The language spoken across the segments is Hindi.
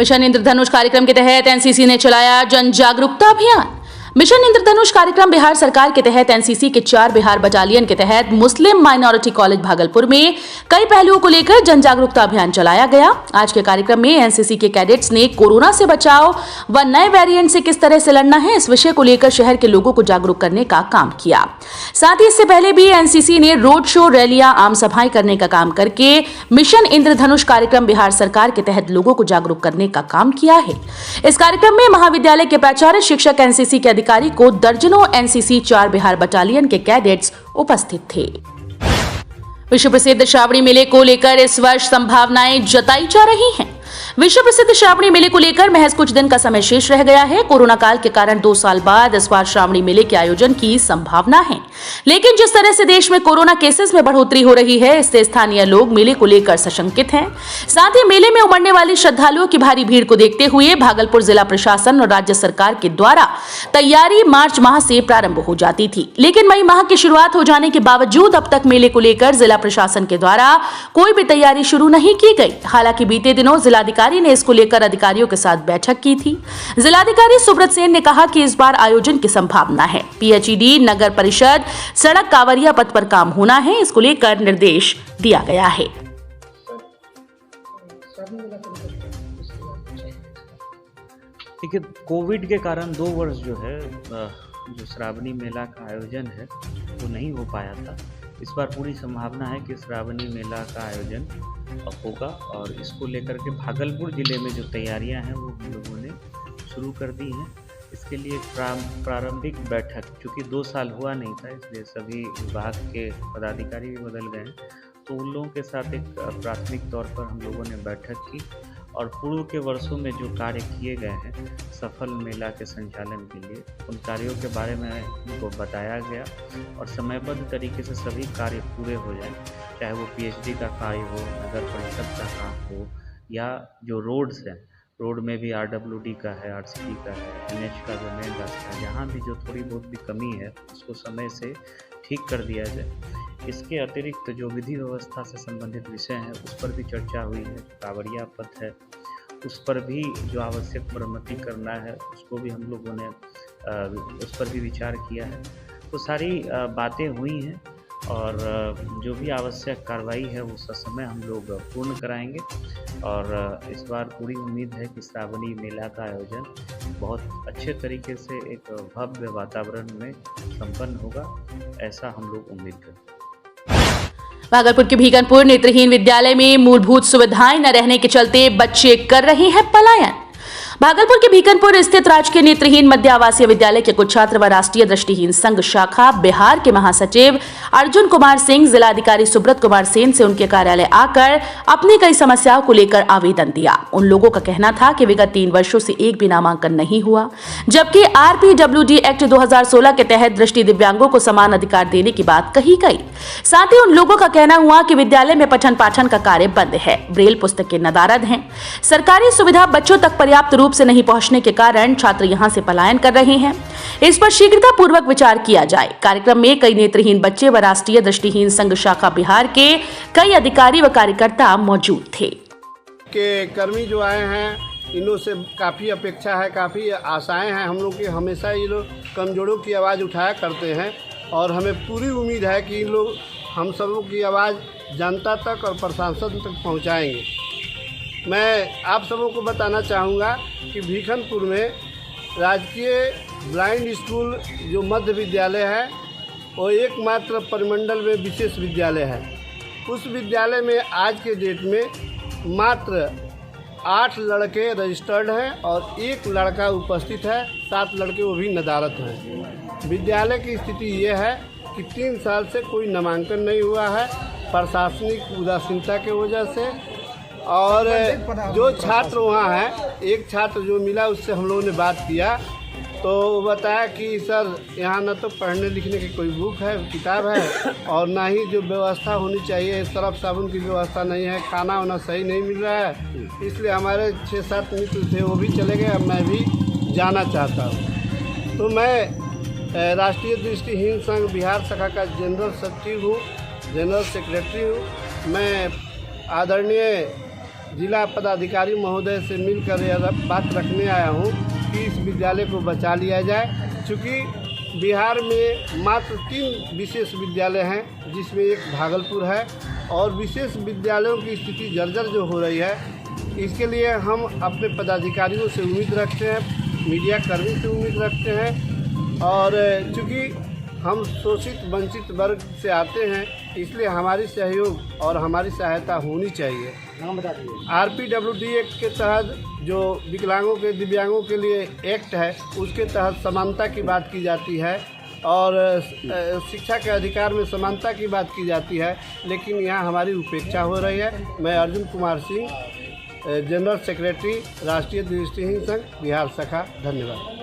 मिशन इंद्रधनुष कार्यक्रम के तहत एनसीसी ने चलाया जन जागरूकता अभियान। मिशन इंद्रधनुष कार्यक्रम बिहार सरकार के तहत एनसीसी के 4 बिहार बटालियन के तहत मुस्लिम माइनॉरिटी कॉलेज भागलपुर में कई पहलुओं को लेकर जन जागरूकता अभियान चलाया गया। आज के कार्यक्रम में एनसीसी के कैडेट्स ने कोरोना से बचाव व नए वेरिएंट से किस तरह से लड़ना है, इस विषय को लेकर शहर के लोगों को जागरूक करने का काम किया। साथ ही इससे पहले भी एनसीसी ने रोड शो, रैलियां, आम सभाएं करने का काम करके मिशन इंद्रधनुष कार्यक्रम बिहार सरकार के तहत लोगों को जागरूक करने का काम किया है। इस कार्यक्रम में महाविद्यालय के प्राचार्य, शिक्षक, एनसीसी के अधिकारी को दर्जनों एनसीसी 4 बिहार बटालियन के कैडेट्स उपस्थित थे। विश्व प्रसिद्ध श्रावणी मेले को लेकर इस वर्ष संभावनाएं जताई जा रही हैं। विश्व प्रसिद्ध श्रावणी मेले को लेकर महज कुछ दिन का समय शेष रह गया है। कोरोना काल के कारण 2 साल बाद इस बार श्रावणी मेले के आयोजन की संभावना है, लेकिन जिस तरह से देश में कोरोना केसेस में बढ़ोतरी हो रही है, इससे स्थानीय लोग मेले को लेकर सशंकित हैं। साथ ही मेले में उमड़ने वाले श्रद्धालुओं की भारी भीड़ को देखते हुए भागलपुर जिला प्रशासन और राज्य सरकार के द्वारा तैयारी मार्च माह से प्रारंभ हो जाती थी, लेकिन मई माह की शुरुआत हो जाने के बावजूद अब तक मेले को लेकर जिला प्रशासन के द्वारा कोई भी तैयारी शुरू नहीं की गई। हालांकि बीते दिनों जिलाधिकारी ने इसको लेकर अधिकारियों के साथ बैठक की थी। जिलाधिकारी सुब्रत सेन ने कहा कि इस बार आयोजन की संभावना है। पीएचईडी, नगर परिषद, सड़क, कांवरिया पथ पर काम होना है, इसको लेकर निर्देश दिया गया है। देखिए, कोविड के कारण 2 वर्ष जो है जो श्रावणी मेला का आयोजन है वो नहीं हो पाया था। इस बार पूरी संभावना है कि श्रावणी मेला का आयोजन होगा और इसको लेकर के भागलपुर ज़िले में जो तैयारियां हैं वो हम लोगों ने शुरू कर दी हैं। इसके लिए प्रारंभिक बैठक, चूँकि 2 साल हुआ नहीं था इसलिए सभी विभाग के पदाधिकारी भी बदल गए हैं, तो उन लोगों के साथ एक प्राथमिक तौर पर हम लोगों ने बैठक की और पूर्व के वर्षों में जो कार्य किए गए हैं सफल मेला के संचालन के लिए, उन कार्यों के बारे में उनको बताया गया और समयबद्ध तरीके से सभी कार्य पूरे हो जाएं, चाहे वो पीएचडी का कार्य हो, नगर परिषद का काम हो या जो रोड्स हैं, रोड में भी आरडब्ल्यूडी का है, आरसीडी का है, एनएच का जो मेन रास्ता है, जहाँ भी जो थोड़ी बहुत भी कमी है उसको समय से ठीक कर दिया जाए। इसके अतिरिक्त जो विधि व्यवस्था से संबंधित विषय हैं उस पर भी चर्चा हुई है। कांवरिया पथ है उस पर भी जो आवश्यक मरम्मती करना है उसको भी हम लोगों ने उस पर भी विचार किया है। तो सारी बातें हुई हैं और जो भी आवश्यक कार्रवाई है वो समय हम लोग पूर्ण कराएंगे और इस बार पूरी उम्मीद है कि श्रावणी मेला का आयोजन बहुत अच्छे तरीके से एक भव्य वातावरण में संपन्न होगा, ऐसा हम लोग उम्मीद करते हैं। भागलपुर के भीकनपुर नेत्रहीन विद्यालय में मूलभूत सुविधाएं न रहने के चलते बच्चे कर रहे हैं पलायन। भागलपुर के भीकनपुर स्थित राजकीय नेत्रहीन मध्य आवासीय विद्यालय के कुछ छात्र व राष्ट्रीय दृष्टिहीन संघ शाखा बिहार के महासचिव अर्जुन कुमार सिंह, जिलाधिकारी सुब्रत कुमार सेन से उनके कार्यालय आकर अपनी कई समस्याओं को लेकर आवेदन दिया। उन लोगों का कहना था कि विगत 3 वर्षों से एक भी नामांकन नहीं हुआ, जबकि आरपीडब्ल्यूडी एक्ट 2016 के तहत दृष्टि दिव्यांगों को समान अधिकार देने की बात कही गई। साथ ही उन लोगों का कहना हुआ कि विद्यालय में पठन पाठन का कार्य बंद है, ब्रेल पुस्तकें नदारद हैं, सरकारी सुविधा बच्चों तक पर्याप्त रूप से नहीं पहुंचने के कारण छात्र यहां से पलायन कर रहे हैं। इस पर शीघ्रता पूर्वक विचार किया जाए। कार्यक्रम में कई नेत्रहीन बच्चे व राष्ट्रीय दृष्टिहीन संघ शाखा बिहार के कई अधिकारी व कार्यकर्ता मौजूद थे। के कर्मी जो आए हैं इन लोग से काफ़ी अपेक्षा है, काफ़ी आशाएं हैं हम लोग की। हमेशा ये लोग कमजोरों की आवाज़ उठाया करते हैं और हमें पूरी उम्मीद है कि इन लोग हम सबों की आवाज़ जनता तक और प्रशासन तक पहुंचाएंगे। मैं आप सबों को बताना चाहूँगा कि भीकनपुर में राजकीय ब्लाइंड स्कूल जो मध्य विद्यालय है वो एकमात्र परिमंडल में विशेष विद्यालय है। उस विद्यालय में आज के डेट में मात्र 8 लड़के रजिस्टर्ड हैं और 1 लड़का उपस्थित है, 7 लड़के वो भी नदारत हैं। विद्यालय की स्थिति ये है कि 3 साल से कोई नामांकन नहीं हुआ है प्रशासनिक उदासीनता की वजह से। और जो छात्र वहाँ हैं, एक छात्र जो मिला उससे हम लोगों ने बात किया तो वो बताया कि सर यहाँ न तो पढ़ने लिखने की कोई बुक है, किताब है और ना ही जो व्यवस्था होनी चाहिए सरफ साबुन की व्यवस्था नहीं है, खाना वाना सही नहीं मिल रहा है। इसलिए हमारे 6-7 मित्र थे वो भी चले गए, अब मैं भी जाना चाहता हूँ। तो मैं राष्ट्रीय दृष्टिहीन संघ बिहार शाखा का जनरल सचिव हूँ, जनरल सेक्रेटरी हूँ। मैं आदरणीय जिला पदाधिकारी महोदय से मिलकर यह बात रखने आया हूँ कि इस विद्यालय को बचा लिया जाए, क्योंकि बिहार में मात्र 3 विशेष विद्यालय हैं, जिसमें एक भागलपुर है, और विशेष विद्यालयों की स्थिति जर्जर जो हो रही है, इसके लिए हम अपने पदाधिकारियों से उम्मीद रखते हैं, मीडिया कर्मी से उम्मीद रखते हैं, और चूँकि हम शोषित वंचित वर्ग से आते हैं, इसलिए हमारी सहयोग और हमारी सहायता होनी चाहिए। RPWD एक्ट के तहत जो विकलांगों के दिव्यांगों के लिए एक्ट है, उसके तहत समानता की बात की जाती है और शिक्षा के अधिकार में समानता की बात की जाती है, लेकिन यहाँ हमारी उपेक्षा हो रही है। मैं अर्जुन कुमार सिंह, जनरल सेक्रेटरी राष्ट्रीय दृष्टिहीन संघ बिहार शाखा, धन्यवाद।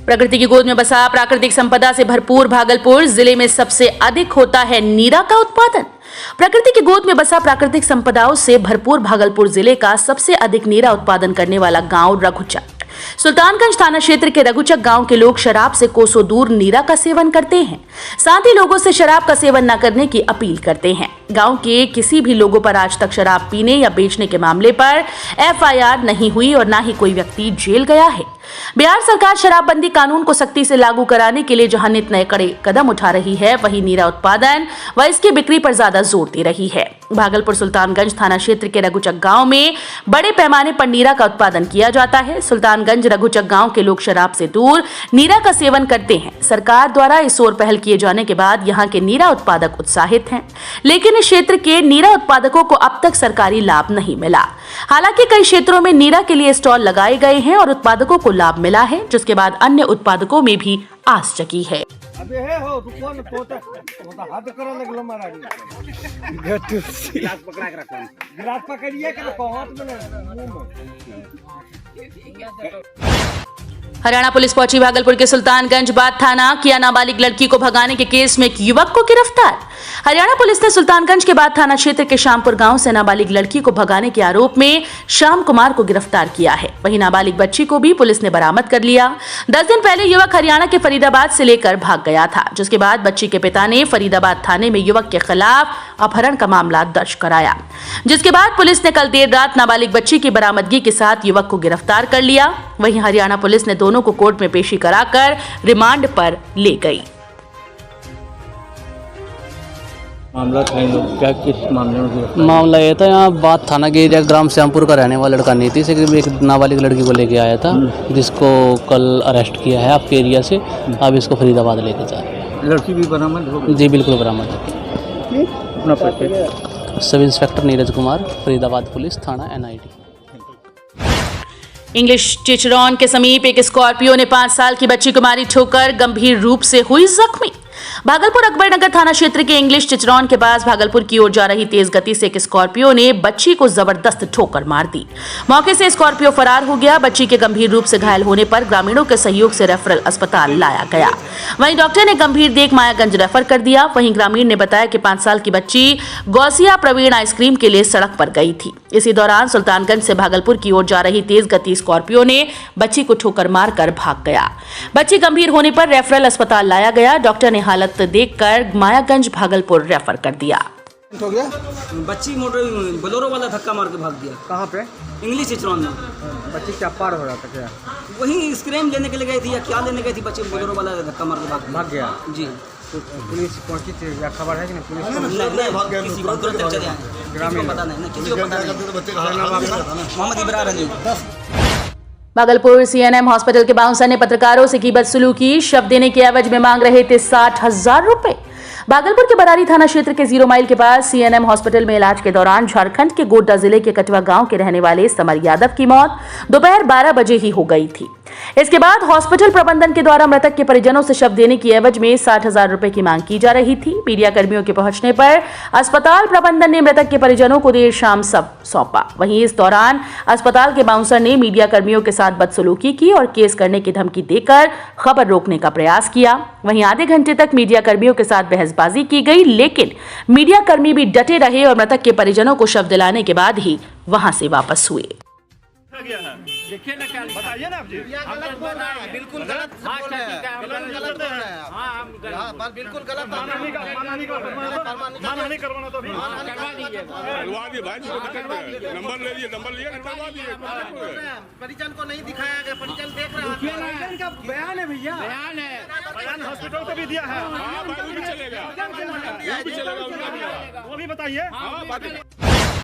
प्रकृति की गोद में बसा प्राकृतिक संपदा से भरपूर भागलपुर जिले में सबसे अधिक होता है नीरा का उत्पादन। प्रकृति की गोद में बसा प्राकृतिक संपदाओं से भरपूर भागलपुर जिले का सबसे अधिक नीरा उत्पादन करने वाला गांव रघुचक। सुल्तानगंज थाना क्षेत्र के रघुचक गांव के लोग शराब से कोसों दूर नीरा का सेवन करते हैं, साथ ही लोगों से शराब का सेवन न करने की अपील करते हैं। गांव के किसी भी लोगों पर आज तक शराब पीने या बेचने के मामले पर FIR नहीं हुई और न ही कोई व्यक्ति जेल गया है। बिहार सरकार शराबबंदी कानून को सख्ती से लागू कराने के लिए जहां नित नए कड़े कदम उठा रही है, वहीं नीरा उत्पादन व इसकी बिक्री पर ज्यादा जोर दे रही है। भागलपुर सुल्तानगंज थाना क्षेत्र के रघुचक गांव में बड़े पैमाने पर नीरा का उत्पादन किया जाता है। सुल्तानगंज रघुचक गांव के लोग शराब से दूर नीरा का सेवन करते हैं। सरकार द्वारा इस ओर पहल किए जाने के बाद यहां के नीरा उत्पादक उत्साहित हैं, लेकिन इस क्षेत्र के नीरा उत्पादकों को अब तक सरकारी लाभ नहीं मिला। हालांकि कई क्षेत्रों में नीरा के लिए स्टॉल लगाए गए हैं और उत्पादकों को लाभ मिला है, जिसके बाद अन्य उत्पादकों में भी आस जगी है। अबे हे हो रुको न तोता हाथ करे लगलो महाराज गिलास पकड़ा के रखो, गिलास पकड़िए के रखो हाथ में मुंह में। हरियाणा पुलिस पहुंची भागलपुर के सुल्तानगंज बाद थाना, किया नाबालिग लड़की को भगाने के केस में एक युवक को गिरफ्तार। हरियाणा पुलिस ने सुल्तानगंज के बाद थाना क्षेत्र के श्यामपुर गांव से नाबालिग लड़की को भगाने के आरोप में श्याम कुमार को गिरफ्तार किया है। वहीं नाबालिग बच्ची को भी पुलिस ने बरामद कर लिया। 10 दिन पहले युवक हरियाणा के फरीदाबाद से लेकर भाग गया था, जिसके बाद बच्ची के पिता ने फरीदाबाद थाने में युवक के खिलाफ अपहरण का मामला दर्ज कराया, जिसके बाद पुलिस ने कल देर रात नाबालिग बच्ची की बरामदगी के साथ युवक को गिरफ्तार कर लिया। वहीं हरियाणा पुलिस ने दोनों को कोर्ट में पेशी कराकर रिमांड पर ले गई। मामला था क्या, किस मामले में? मामला ये था, यहाँ बात थाना के एरिया ग्राम श्यामपुर का रहने वाला लड़का नीति से एक नाबालिग लड़की को लेके आया था, जिसको कल अरेस्ट किया है आपके एरिया से। अब इसको फरीदाबाद लेके जा रहे हैं। लड़की भी बरामद हो गई? जी बिल्कुल बरामद है। अपना परिचय? Sub inspector Neeraj Kumar, Faridabad police थाना NIT। इंग्लिश चिचरौन के समीप एक स्कॉर्पियो ने 5 साल की बच्ची को मारी ठोकर, गंभीर रूप से हुई जख्मी। भागलपुर अकबरनगर थाना क्षेत्र के इंग्लिश चिचरौन के पास भागलपुर की ओर जा रही तेज गति से एक स्कॉर्पियो ने बच्ची को जबरदस्त ठोकर मार दी। मौके से स्कॉर्पियो फरार हो गया। बच्ची के गंभीर रूप से घायल होने पर ग्रामीणों के सहयोग से रेफरल अस्पताल लाया गया। वहीं डॉक्टर ने गंभीर देख मायागंज रेफर कर दिया। वहीं ग्रामीण ने बताया कि 5 साल की बच्ची गौसिया प्रवीण आइसक्रीम के लिए सड़क पर गई थी। इसी दौरान सुल्तानगंज से भागलपुर की ओर जा रही तेज गति स्कॉर्पियो ने बच्ची को ठोकर मारकर भाग गया। बच्ची गंभीर होने पर रेफरल अस्पताल लाया गया। डॉक्टर ने हालत देखकर मायागंज भागलपुर रेफर कर दिया। हो गया बच्ची मोटर बोलेरो वाला धक्का मार के भाग दिया। कहाँ पे? इंग्लिश चिचरौन में। बच्ची क्या पार हो रहा था क्या? वही स्क्रीन लेने के लिए गई थी या क्या लेने गई थी, बच्ची बोलेरो वाला धक्का मार के भाग गया जी। तो पुलिस पहुंची थी या खबर है कि नहीं? पुलिस नहीं, किसी को तुरंत चले आए, ग्रामीण पता नहीं, किसी को पता नहीं। मोहम्मद इब्रार अली। भागलपुर CNM हॉस्पिटल के बाउंसर ने पत्रकारों से की बदसलूकी, शव देने के एवज में मांग रहे थे 60,000 रुपए। भागलपुर के बरारी थाना क्षेत्र के 0 माइल के पास CNM हॉस्पिटल में इलाज के दौरान झारखंड के गोड्डा जिले के कटवा गांव के रहने वाले समर यादव की मौत दोपहर 12 बजे ही हो गई थी। इसके बाद हॉस्पिटल प्रबंधन के द्वारा मृतक के परिजनों से शव देने की एवज में 60,000 रुपए की मांग की जा रही थी। मीडिया कर्मियों के पहुंचने पर अस्पताल प्रबंधन ने मृतक के परिजनों को देर शाम शव सौंपा। वहीं इस दौरान अस्पताल के बाउंसर ने मीडिया कर्मियों के साथ बदसलूकी की और केस करने की धमकी देकर खबर रोकने का प्रयास किया। वहीं आधे घंटे तक मीडिया कर्मियों के साथ बहसबाजी की गई, लेकिन मीडिया कर्मी भी डटे रहे और मृतक के परिजनों को शव दिलाने के बाद ही वहां से वापस हुए। लिखिए ना क्या बताइए ना आप जी। गलत बोल रहे हैं, बिल्कुल गलत बोल रहे हैं, गलत बोल रहे हैं। हाँ, पर बिल्कुल गलत माना नहीं करवाना तो करवा दिए भाई, नंबर ले लिए, करवा दिए। परिजन को नहीं दिखाया गया, परिजन देख रहे हैं। इनका बयान है भैया, बयान हॉस्पिटल को भी दिया है। हाँ भाई, वो भी चलेगा, वो भी बताइए।